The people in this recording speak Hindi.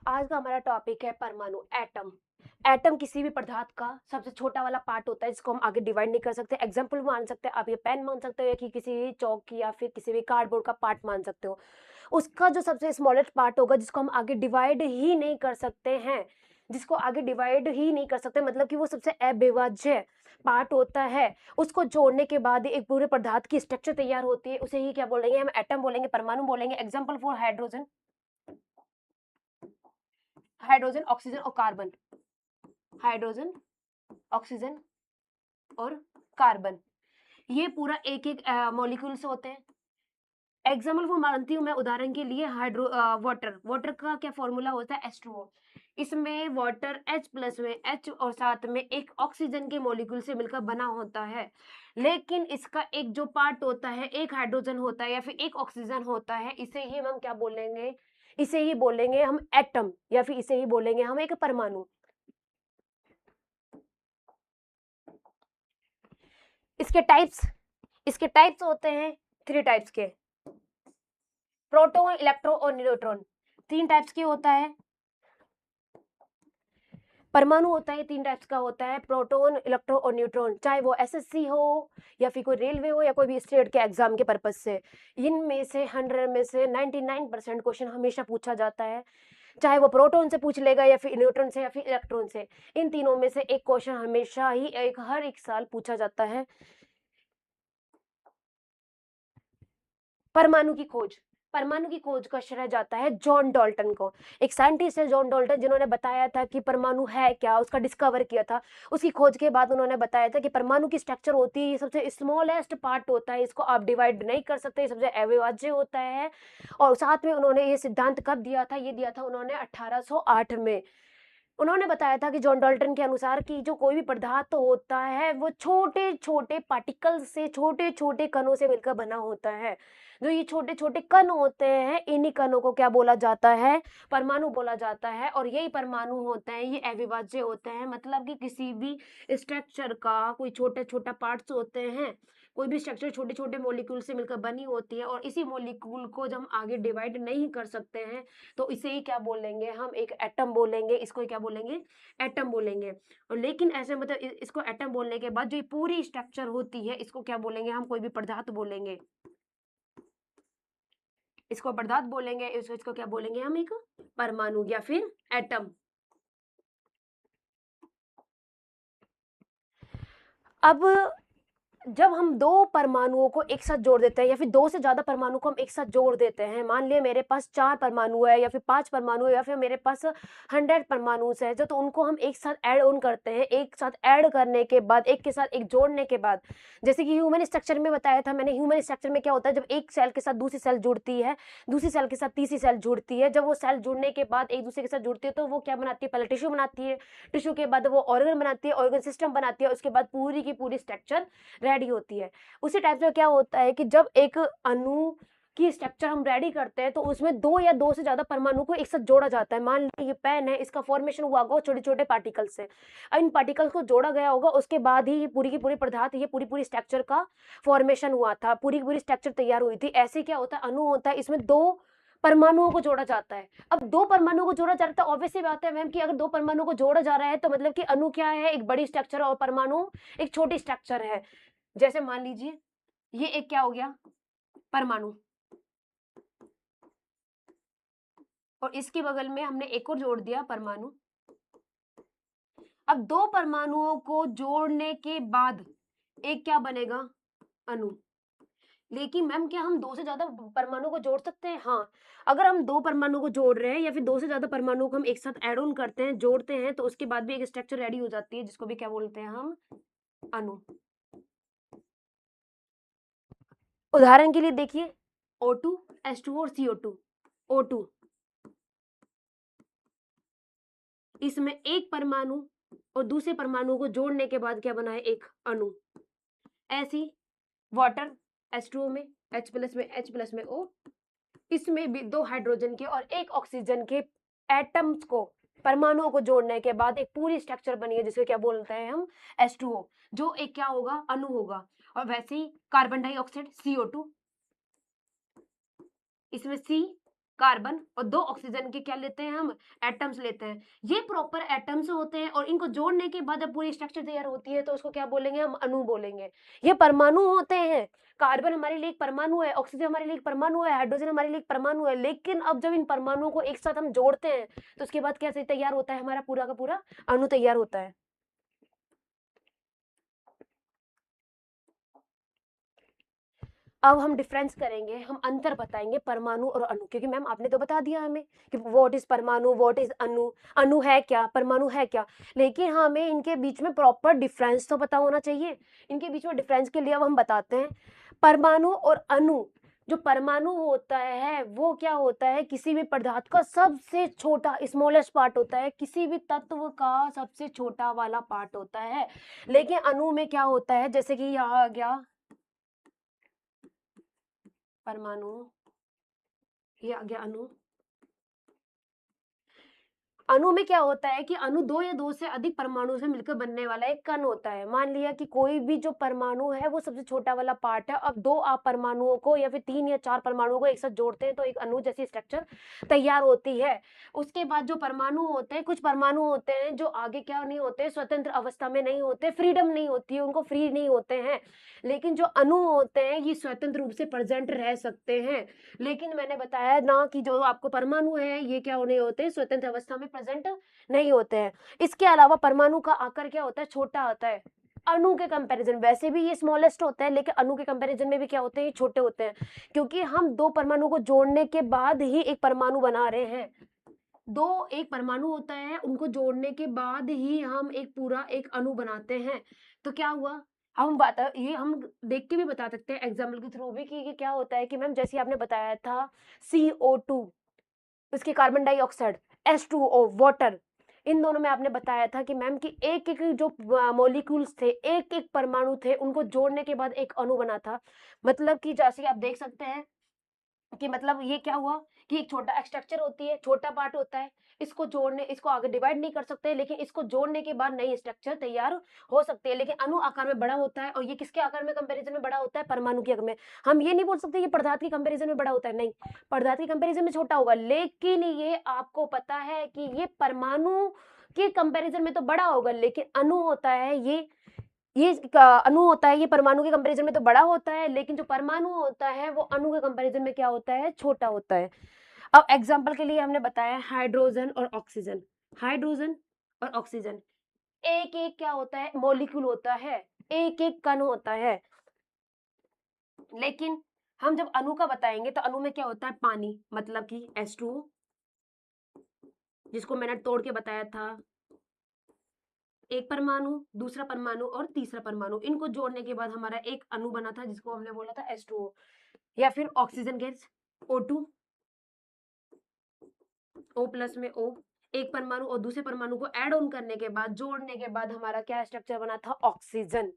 आज का हमारा टॉपिक है परमाणु, एटम। एटम किसी भी पदार्थ का सबसे छोटा वाला पार्ट होता है जिसको हम आगे डिवाइड नहीं कर सकते। एग्जाम्पल मान सकते हैं, आप ये पेन मान सकते हो या कि किसी चौक की या फिर किसी भी कार्डबोर्ड का पार्ट मान सकते हो। उसका जो सबसे स्मॉलेस्ट पार्ट होगा जिसको हम आगे डिवाइड ही नहीं कर सकते हैं, जिसको आगे डिवाइड ही नहीं कर सकते, मतलब कि वो सबसे अविभाज्य पार्ट होता है। उसको जोड़ने के बाद एक पूरे पदार्थ की स्ट्रक्चर तैयार होती है, उसे ही क्या बोलेंगे हम? एटम बोलेंगे, परमाणु बोलेंगे। Example for hydrogen, hydrogen, oxygen और कार्बन। हाइड्रोजन, ऑक्सीजन और कार्बन, ये पूरा एक एक मॉलिक्यूल्स होते हैं। एग्जाम्पल वो मानती हूँ मैं, उदाहरण के लिए हाइड्रो वाटर, वाटर का क्या फॉर्मूला होता है? H2O। इसमें वाटर H प्लस में H और साथ में एक ऑक्सीजन के मॉलिक्यूल से मिलकर बना होता है। लेकिन इसका एक जो पार्ट होता है, एक हाइड्रोजन होता है या फिर एक ऑक्सीजन होता है, इसे ही हम क्या बोलेंगे? इसे ही बोलेंगे हम एटम, या फिर इसे ही बोलेंगे हम एक परमाणु। इसके टाइप्स, इसके टाइप्स होते हैं 3 टाइप्स के। प्रोटॉन, इलेक्ट्रॉन और न्यूट्रॉन, 3 टाइप्स के होता है। परमाणु होता है 3 टाइप्स का होता है, प्रोटॉन, इलेक्ट्रॉन और न्यूट्रॉन। चाहे वो एसएससी हो या फिर कोई रेलवे हो या कोई भी स्टेट के एग्जाम के पर्पज से, इनमें से 100 में से 99% क्वेश्चन हमेशा पूछा जाता है। चाहे वो प्रोटॉन से पूछ लेगा या फिर न्यूट्रॉन से या फिर इलेक्ट्रॉन से, इन तीनों में से एक क्वेश्चन हमेशा ही हर एक साल पूछा जाता है। परमाणु की खोज, परमाणु की खोज का श्रेय जाता है जॉन डाल्टन को। एक साइंटिस्ट है जॉन डाल्टन, जिन्होंने बताया था कि परमाणु है क्या, उसका डिस्कवर किया था। उसकी खोज के बाद उन्होंने बताया था कि परमाणु की स्ट्रक्चर होती है, ये सबसे स्मॉलेस्ट पार्ट होता है, इसको आप डिवाइड नहीं कर सकते, ये सबसे अविभाज्य होता है। और साथ में उन्होंने ये सिद्धांत कब दिया था? ये दिया था उन्होंने 1808 में। उन्होंने बताया था कि जॉन डाल्टन के अनुसार कि जो कोई भी पदार्थ होता है वो छोटे छोटे पार्टिकल से, छोटे छोटे कणों से मिलकर बना होता है। जो ये छोटे छोटे कण होते हैं, इन्हीं कणों को क्या बोला जाता है? परमाणु बोला जाता है। और यही परमाणु होते हैं, ये अविभाज्य होते हैं, मतलब कि किसी भी स्ट्रक्चर का कोई छोटा छोटा पार्ट्स होते हैं, कोई भी स्ट्रक्चर छोटे छोटे मॉलिक्यूल से मिलकर बनी होती है, और इसी मॉलिक्यूल को जब हम आगे डिवाइड नहीं कर सकते हैं तो इसे ही क्या बोलेंगे हम? एक एटम बोलेंगे, इसको ही क्या बोलेंगे? एटम बोलेंगे। और लेकिन ऐसे मतलब इसको एटम बोलने के बाद जो ये पूरी स्ट्रक्चर होती है, इसको क्या बोलेंगे हम? कोई भी पदार्थ बोलेंगे, इसको पदार्थ बोलेंगे, इसको क्या बोलेंगे हम? एक परमाणु या फिर एटम। अब जब हम दो परमाणुओं को एक साथ जोड़ देते हैं या फिर दो से ज्यादा परमाणु को हम एक साथ जोड़ देते हैं, मान लिया मेरे पास 4 परमाणु है या फिर 5 परमाणु है या फिर मेरे पास 100 परमाणु है, जो तो उनको हम एक साथ ऐड ऑन करते हैं। एक साथ ऐड करने के बाद, एक के साथ एक जोड़ने के बाद, जैसे कि ह्यूमन स्ट्रक्चर में बताया था मैंने, ह्यूमन स्ट्रक्चर में क्या होता है? जब एक सेल के साथ दूसरी सेल जुड़ती है, दूसरी सेल के साथ तीसरी सेल जुड़ती है, जब वो सेल जुड़ने के बाद एक दूसरे के साथ जुड़ती है तो वो क्या बनाती है? पहले टिश्यू बनाती है, टिश्यू के बाद वो ऑर्गन बनाती है, ऑर्गन सिस्टम बनाती है, उसके बाद पूरी की पूरी स्ट्रक्चर रेडी होती है। उसी टाइप से क्या होता है कि जब एक अणु की स्ट्रक्चर हम रेडी करते हैं तो उसमें 2 या 2 से ज़्यादा परमाणु को एक साथ जोड़ा जाता है। मान लीजिए ये पेन है, इसका फॉर्मेशन हुआ होगा छोटे-छोटे पार्टिकल से। इन पार्टिकल्स को जोड़ा गया होगा, उसके बाद ही ये पूरी की पूरी पदार्थ, ये पूरी-पूरी स्ट्रक्चर का फॉर्मेशन हुआ था, पूरी की पूरी स्ट्रक्चर तैयार हुई थी। ऐसे क्या होता है? अणु होता है, इसमें 2 परमाणुओं को जोड़ा जाता है। अब 2 परमाणुओं को जोड़ा जा रहा है तो ऑब्वियस सी बात है मैम कि अगर 2 परमाणुओं को जोड़ा जा रहा है तो मतलब कि अणु क्या है? एक बड़ी स्ट्रक्चर और परमाणु एक छोटी स्ट्रक्चर है। जैसे मान लीजिए ये एक क्या हो गया? परमाणु, और इसके बगल में हमने एक और जोड़ दिया परमाणु। अब 2 परमाणुओं को जोड़ने के बाद एक क्या बनेगा? अणु। लेकिन मैम क्या हम 2 से ज़्यादा परमाणु को जोड़ सकते हैं? हाँ, अगर हम 2 परमाणु को जोड़ रहे हैं या फिर 2 से ज़्यादा परमाणु को हम एक साथ ऐड ऑन करते हैं, जोड़ते हैं, तो उसके बाद भी एक स्ट्रक्चर रेडी हो जाती है, जिसको भी क्या बोलते हैं हम? अणु। उदाहरण के लिए देखिए O2, H2O और CO2। O2, इसमें एक परमाणु और दूसरे परमाणु को जोड़ने के बाद क्या बना है? एक अणु। ऐसी वाटर, H2O में H प्लस में H प्लस में O, इसमें भी 2 हाइड्रोजन के और 1 ऑक्सीजन के एटम्स को, परमाणुओं को जोड़ने के बाद एक पूरी स्ट्रक्चर बनी है, जिसे क्या बोलते हैं हम? H2O, जो एक क्या होगा? अणु होगा। और वैसे ही कार्बन डाइऑक्साइड CO2, इसमें C कार्बन और 2 ऑक्सीजन के क्या लेते हैं हम? एटम्स लेते हैं। ये प्रॉपर एटम्स होते हैं और इनको जोड़ने के बाद जब पूरी स्ट्रक्चर तैयार होती है तो उसको क्या बोलेंगे हम? अणु बोलेंगे। ये परमाणु होते हैं। कार्बन हमारे लिए एक परमाणु है, ऑक्सीजन हमारे लिए एक परमाणु है, हाइड्रोजन हमारे लिए एक परमाणु है। लेकिन अब जब इन परमाणुओं को एक साथ हम जोड़ते हैं तो उसके बाद क्या तैयार होता है? हमारा पूरा का पूरा अणु तैयार होता है। अब हम डिफरेंस करेंगे, हम अंतर बताएंगे परमाणु और अणु, क्योंकि मैम आपने तो बता दिया हमें कि व्हाट इज परमाणु, व्हाट इज अणु, अणु है क्या, परमाणु है क्या, लेकिन हमें इनके बीच में प्रॉपर डिफरेंस तो पता होना चाहिए। इनके बीच में डिफरेंस के लिए अब हम बताते हैं परमाणु और अणु। जो परमाणु होता है वो क्या होता है? किसी भी पदार्थ का सबसे छोटा स्मॉलेस्ट पार्ट होता है, किसी भी तत्व का सबसे छोटा वाला पार्ट होता है। लेकिन अणु में क्या होता है? जैसे कि यहाँ आ गया परमाणु, ये आ गया अणु। अणु में क्या होता है कि अणु 2 या 2 से अधिक परमाणु से मिलकर बनने वाला एक कण होता है। मान लिया कि कोई भी जो परमाणु है वो सबसे छोटा वाला पार्ट है। अब 2 आप परमाणुओं को या फिर 3 या 4 परमाणुओं को एक साथ जोड़ते हैं तो एक अणु जैसी स्ट्रक्चर तैयार होती है। उसके बाद जो परमाणु होते हैं, कुछ परमाणु होते हैं जो आगे क्या नहीं होते, स्वतंत्र अवस्था में नहीं होते, फ्रीडम नहीं होती है, उनको फ्री नहीं होते हैं। लेकिन जो अणु होते हैं ये स्वतंत्र रूप से प्रेजेंट रह सकते हैं। लेकिन मैंने बताया ना कि जो आपको परमाणु है ये क्या नहीं होते, स्वतंत्र अवस्था में प्रेजेंट नहीं होते हैं। इसके अलावा परमाणु का आकार क्या होता है? छोटा होता है। अणु के कंपैरिजन, वैसे भी ये स्मॉलेस्ट होता है लेकिन अणु के कंपैरिजन में भी क्या होते हैं? ये छोटे होते हैं, क्योंकि हम 2 परमाणु को जोड़ने के बाद ही एक परमाणु बना रहे हैं। 2 एक परमाणु होता है, उनको जोड़ने के बाद ही हम एक पूरा एक अणु बनाते हैं। तो क्या हुआ? हम बता ये हम देख के भी बता सकते हैं एग्जाम्पल के थ्रू भी कि ये क्या होता है कि मैम जैसे आपने बताया था CO2, उसकी कार्बन डाइऑक्साइड, H2O वाटर, इन दोनों में आपने बताया था कि मैम कि एक-एक जो मॉलिक्यूल्स थे, एक-एक परमाणु थे, उनको जोड़ने के बाद एक अणु बना था। मतलब कि जैसे आप देख सकते हैं कि मतलब ये क्या हुआ कि एक छोटा स्ट्रक्चर होती है, छोटा पार्ट होता है, इसको आगे डिवाइड नहीं कर सकते, लेकिन इसको जोड़ने के बाद नई स्ट्रक्चर तैयार हो सकती है। लेकिन अणु आकार में बड़ा होता है और ये किसके आकार में कंपैरिजन में बड़ा होता है? परमाणु के आकार में। हम ये नहीं बोल सकते ये पदार्थ के कंपैरिजन में बड़ा होता है, नहीं, पदार्थ के कंपैरिजन में छोटा होगा, लेकिन ये आपको पता है कि ये परमाणु के कंपैरिजन में तो बड़ा होगा, लेकिन अणु होता है ये अणु होता है, ये परमाणु के कंपैरिजन में तो बड़ा होता है, लेकिन जो परमाणु होता है वो अणु के कंपैरिजन में क्या होता है? छोटा होता है। अब एग्जांपल के लिए हमने बताया हाइड्रोजन और ऑक्सीजन। हाइड्रोजन और ऑक्सीजन एक एक क्या होता है? मॉलिक्यूल होता है, एक एक कण होता है। लेकिन हम जब अणु का बताएंगे तो अणु में क्या होता है? पानी, मतलब कि H2O, जिसको मैंने तोड़ के बताया था। एक परमाणु, दूसरा परमाणु और तीसरा परमाणु, इनको जोड़ने के बाद हमारा एक अणु बना था जिसको हमने बोला था H2O। या फिर oxygen gas O2, O plus में O, एक परमाणु और दूसरे परमाणु को ऐड ऑन करने के बाद, जोड़ने के बाद हमारा क्या स्ट्रक्चर बना था? ऑक्सीजन।